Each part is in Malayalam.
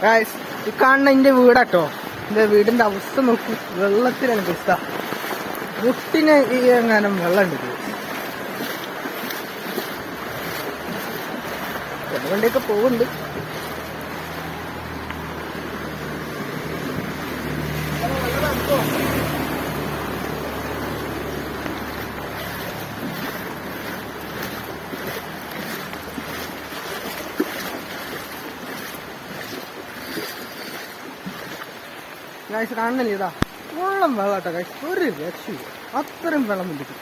ഗായ്സ് ഈ കാണുന്ന എന്റെ വീടാട്ടോ. എന്റെ വീടിന്റെ അവസ്ഥ നോക്കി, വെള്ളത്തിലാണ് അവസ്ഥ. മുട്ടിന് ഈ എങ്ങാനും വെള്ളം ഉണ്ട്. വണ്ടിയൊക്കെ പോകുന്നുണ്ട്. ഗായ്സ് കാണുന്നില്ല, ഇതാ വെള്ളം വെള്ളാട്ടോ ഗായ്സ്, ഒരു രക്ഷയില്ല, അത്രയും വെള്ളം പിടിക്കും.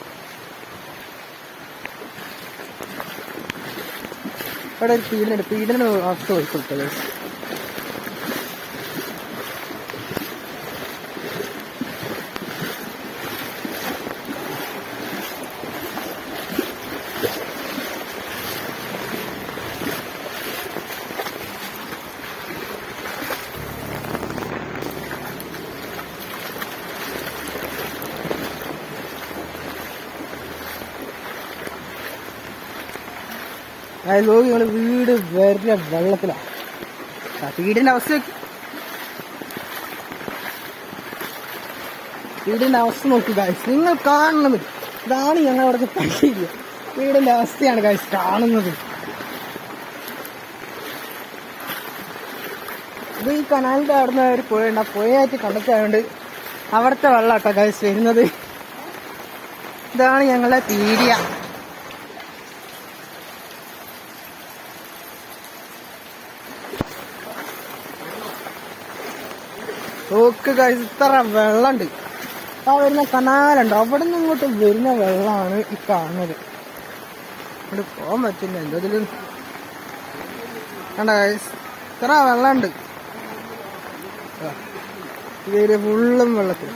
ഇവിടെ ഒരു പീഡന അവസ്ഥ പോയിക്കൊടുത്തത് ഗായ്സ്. ലോകി ഞങ്ങള് വീട് വരുന്ന വെള്ളത്തിലാണ്. വീടിന്റെ അവസ്ഥ നോക്കി ഗായ്സ്, നിങ്ങൾ കാണുന്നത് ഇതാണ്. ഞങ്ങൾ അവിടെ പറ്റിയില്ല, വീടിന്റെ അവസ്ഥയാണ് ഗായ്സ് കാണുന്നത്. ഇത് ഈ കനാലിന്റെ അവിടുന്ന് ഒരു പുഴയുണ്ട്, ആ പുഴയായിട്ട് കണ്ടെത്തായതുകൊണ്ട് അവിടുത്തെ വെള്ളാട്ടോ ഗായ്സ് വരുന്നത്. ഇതാണ് ഞങ്ങളുടെ പീഡിയ. നോക്ക് ഗായ്സ്, ഇത്ര വെള്ളമുണ്ട്. ആ വരുന്ന കനാലുണ്ട്, അവിടെ നിന്ന് ഇങ്ങോട്ട് വരുന്ന വെള്ളമാണ് ഈ കാണുന്നത്. ഇവിടെ പോകാൻ പറ്റില്ല, എന്തതിലും കണ്ട ഗായ്സ്, ഇത്ര വെള്ളമുണ്ട്. ഇത് ഫുള്ളും വെള്ളത്തിൽ.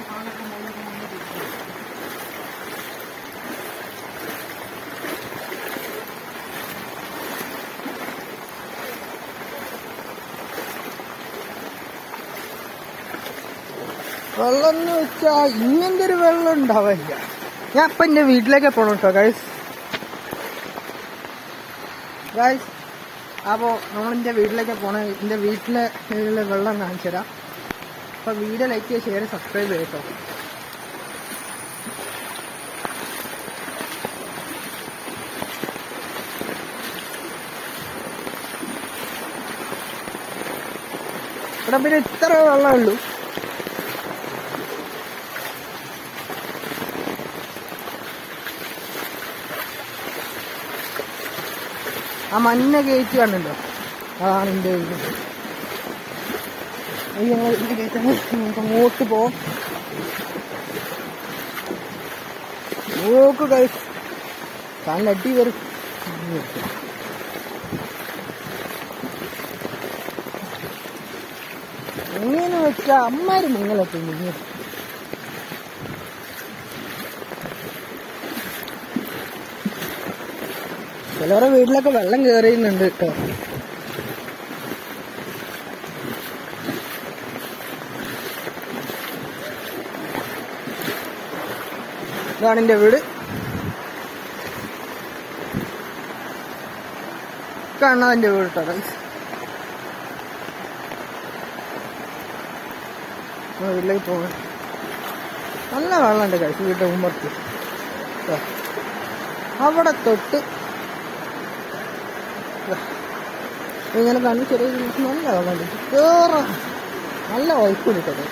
വെള്ളം എന്ന് വെച്ചാ ഇങ്ങനത്തെ ഒരു വെള്ളം ഉണ്ടാവില്ല. ഞാൻ ഇപ്പൊ എന്റെ വീട്ടിലേക്ക് പോണം കേട്ടോ ഗൈസ്. അപ്പോ നമ്മളെന്റെ വീട്ടിലേക്ക് പോണ, എന്റെ വീട്ടിലെ വെള്ളം കാണിച്ചു തരാം. അപ്പൊ വീഡിയോ ലൈക്ക് ചെയ്യുക, ഷെയർ, സബ്സ്ക്രൈബ് ചെയ്യട്ടോ. ഇവിടെ പിന്നെ ഇത്ര വെള്ളമേ ഉള്ളൂ. ആ മഞ്ഞ ഗേറ്റ് കണ്ടല്ലോ, അതാണ് എൻ്റെ വീട്. ഞങ്ങൾ ഇതിൻ്റെ ഗേറ്റ് നമുക്ക് അങ്ങോട്ട് പോവാം. നോക്ക് ഗൈസ്, കണ്ണടി വരും. എങ്ങനെ വെച്ചാ അമ്മാര് നിങ്ങളൊക്കെ മുങ്ങി. ചിലവരുടെ വീട്ടിലൊക്കെ വെള്ളം കയറിയുന്നുണ്ട് കേട്ടോ. ഇതാണ് എൻ്റെ വീട്. കാണാൻ എൻ്റെ വീട് കേട്ടോ ഗൈസ്. വീട്ടിലേക്ക് പോകാൻ നല്ല വെള്ളമുണ്ട് ഗൈസ്. വീട്ടിൽ മുമ്പത്ത് അവിടെ തൊട്ട് ഇങ്ങനെ കണ്ണ് ചെറിയ നല്ല വെള്ളമുണ്ട്. കേറാം, നല്ല വൈപ്പ് കിട്ടത്.